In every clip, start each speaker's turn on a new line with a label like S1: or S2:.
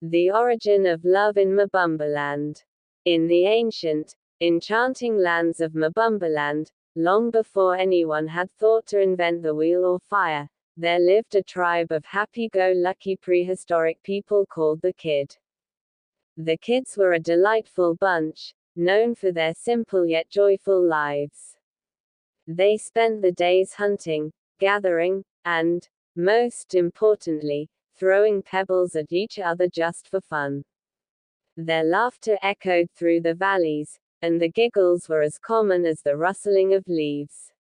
S1: The origin of love in Mabumbaland. In the ancient, enchanting lands of Mabumbaland, long before anyone had thought to invent the wheel or fire, there lived a tribe of happy-go-lucky prehistoric people called the Kid. The Kids were a delightful bunch, known for their simple yet joyful lives. They spent the days hunting, gathering, and, most importantly, throwing pebbles at each other just for fun. Their laughter echoed through the valleys, and the giggles were as common as the rustling of leaves.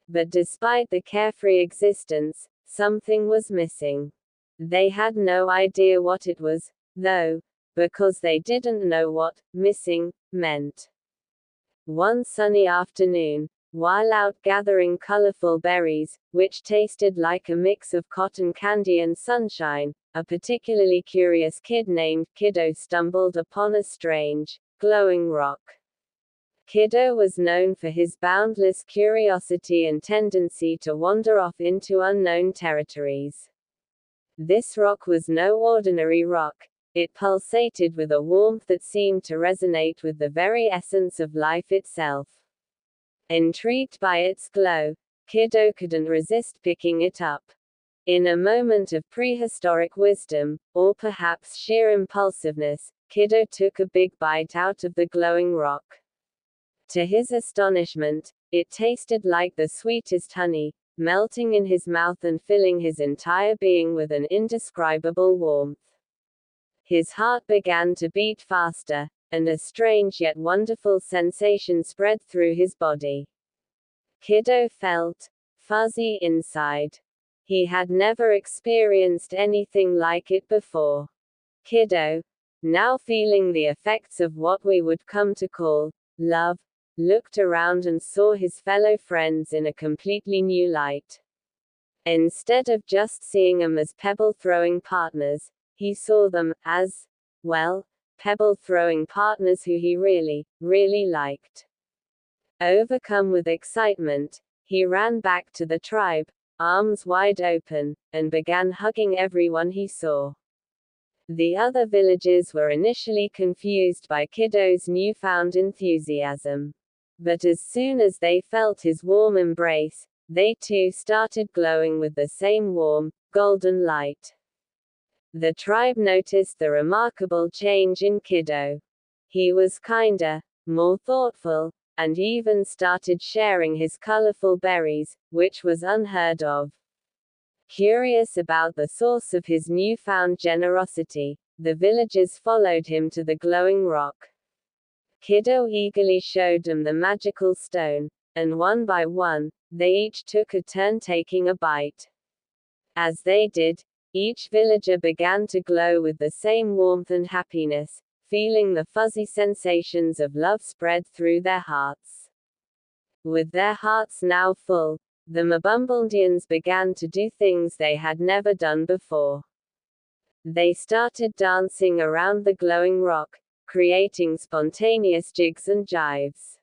S1: But despite the carefree existence, something was missing. They had no idea what it was, though, because they didn't know what missing meant. One sunny afternoon, while out gathering colorful berries, which tasted like a mix of cotton candy and sunshine, a particularly curious kid named Kiddo stumbled upon a strange, glowing rock. Kiddo was known for his boundless curiosity and tendency to wander off into unknown territories. This rock was no ordinary rock. It pulsated with a warmth that seemed to resonate with the very essence of life itself. Intrigued by its glow, Kiddo couldn't resist picking it up. In a moment of prehistoric wisdom, or perhaps sheer impulsiveness, Kiddo took a big bite out of the glowing rock. To his astonishment, it tasted like the sweetest honey, melting in his mouth and filling his entire being with an indescribable warmth. His heart began to beat faster, and a strange yet wonderful sensation spread through his body. Kiddo felt fuzzy inside. He had never experienced anything like it before. Kiddo, now feeling the effects of what we would come to call love, looked around and saw his fellow friends in a completely new light. Instead of just seeing them as pebble-throwing partners, he saw them as, well, pebble-throwing partners who he really, really liked. Overcome with excitement, he ran back to the tribe, arms wide open, and began hugging everyone he saw. The other villagers were initially confused by Kiddo's newfound enthusiasm. But as soon as they felt his warm embrace, they too started glowing with the same warm, golden light. The tribe noticed the remarkable change in Kiddo. He was kinder, more thoughtful, and even started sharing his colorful berries, which was unheard of. Curious about the source of his newfound generosity, the villagers followed him to the glowing rock. Kiddo eagerly showed them the magical stone, and one by one, they each took a turn taking a bite. As they did, each villager began to glow with the same warmth and happiness, feeling the fuzzy sensations of love spread through their hearts. With their hearts now full, the Mabumbaldians began to do things they had never done before. They started dancing around the glowing rock, creating spontaneous jigs and jives.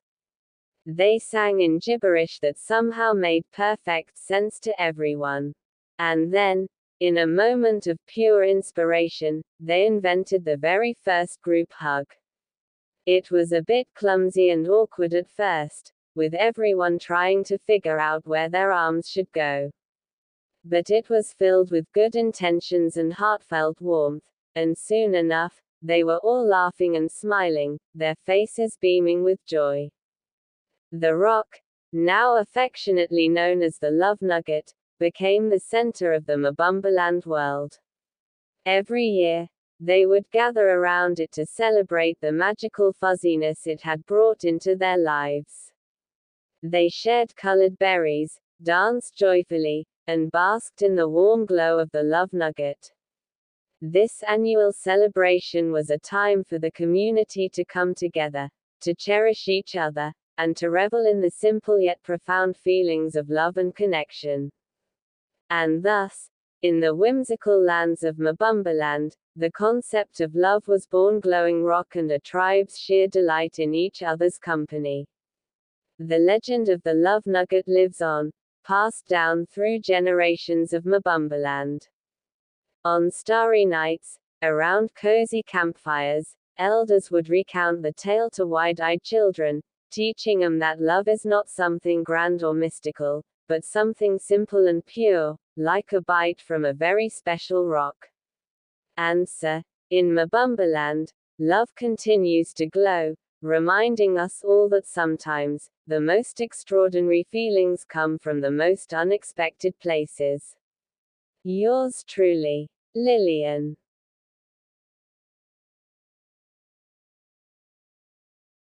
S1: They sang in gibberish that somehow made perfect sense to everyone. And then, in a moment of pure inspiration, they invented the very first group hug. It was a bit clumsy and awkward at first, with everyone trying to figure out where their arms should go. But it was filled with good intentions and heartfelt warmth, and soon enough, they were all laughing and smiling, their faces beaming with joy. The rock, now affectionately known as the Love Nugget, became the center of the Mabumbaland world. Every year, they would gather around it to celebrate the magical fuzziness it had brought into their lives. They shared colored berries, danced joyfully, and basked in the warm glow of the Love Nugget. This annual celebration was a time for the community to come together, to cherish each other, and to revel in the simple yet profound feelings of love and connection. And thus, in the whimsical lands of Mabumbaland, the concept of love was born, glowing rock and a tribe's sheer delight in each other's company. The legend of the Love Nugget lives on, passed down through generations of Mabumbaland. On starry nights, Around cozy campfires, elders would recount the tale to wide-eyed children, teaching them that love is not something grand or mystical, but something simple and pure, like a bite from a very special rock. Answer. In Mabumbaland, love continues to glow, reminding us all that sometimes, the most extraordinary feelings come from the most unexpected places. Yours truly, Lillian.